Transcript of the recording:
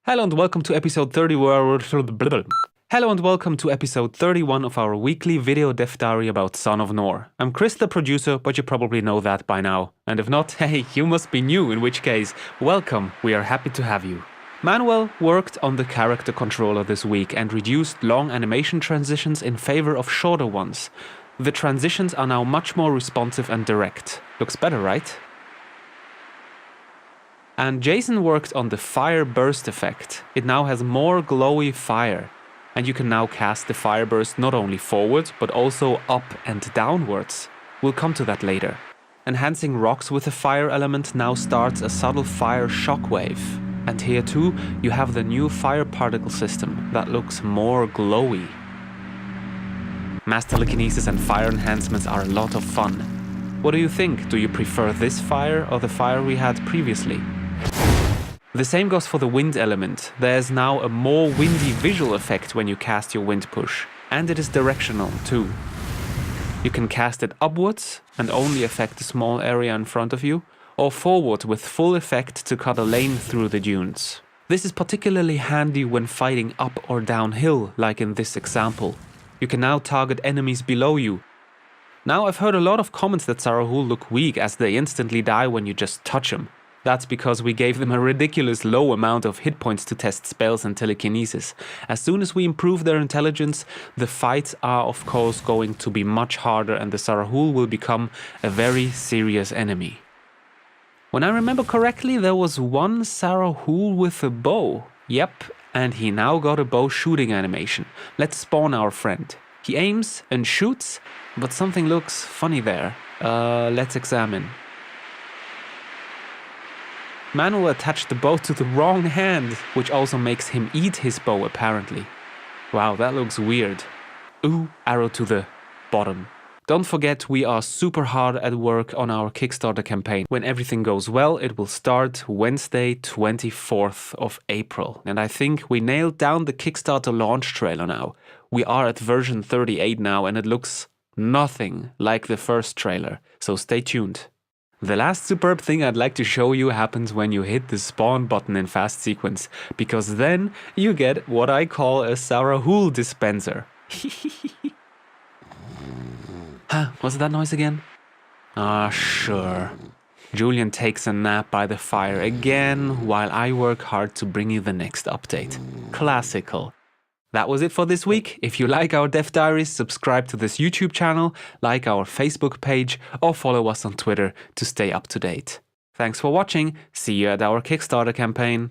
Hello and welcome to episode 30. Hello and welcome to episode 31 of our weekly video dev diary about Son of Nor. I'm Chris, the producer, but you probably know that by now. And if not, hey, you must be new, in which case, welcome, we are happy to have you. Manuel worked on the character controller this week and reduced long animation transitions in favor of shorter ones. The transitions are now much more responsive and direct. Looks better, right? And Jason worked on the fire burst effect. It now has more glowy fire. And you can now cast the fire burst not only forward, but also up and downwards. We'll come to that later. Enhancing rocks with a fire element now starts a subtle fire shockwave. And here too, you have the new fire particle system that looks more glowy. Mass telekinesis and fire enhancements are a lot of fun. What do you think? Do you prefer this fire or the fire we had previously? The same goes for the wind element. There's now a more windy visual effect when you cast your wind push, and it is directional too. You can cast it upwards and only affect the small area in front of you, or forward with full effect to cut a lane through the dunes. This is particularly handy when fighting up or downhill, like in this example. You can now target enemies below you. Now I've heard a lot of comments that Sarahul look weak as they instantly die when you just touch them. That's because we gave them a ridiculous low amount of hit points to test spells and telekinesis. As soon as we improve their intelligence, the fights are of course going to be much harder and the Sarahul will become a very serious enemy. When I remember correctly, there was one Sarahul with a bow. Yep, and he now got a bow shooting animation. Let's spawn our friend. He aims and shoots, but something looks funny there. Let's examine. Manuel attached the bow to the wrong hand, which also makes him eat his bow apparently. Wow, that looks weird. Ooh, arrow to the bottom. Don't forget, we are super hard at work on our Kickstarter campaign. When everything goes well, it will start Wednesday, 24th of April. And I think we nailed down the Kickstarter launch trailer now. We are at version 38 now and it looks nothing like the first trailer. So stay tuned. The last superb thing I'd like to show you happens when you hit the spawn button in fast sequence, because then you get what I call a Sarahul dispenser. Huh, what's that noise again? Ah, sure. Julian takes a nap by the fire again, while I work hard to bring you the next update. Classical. That was it for this week. If you like our Dev Diaries, subscribe to this YouTube channel, like our Facebook page, or follow us on Twitter to stay up to date. Thanks for watching. See you at our Kickstarter campaign.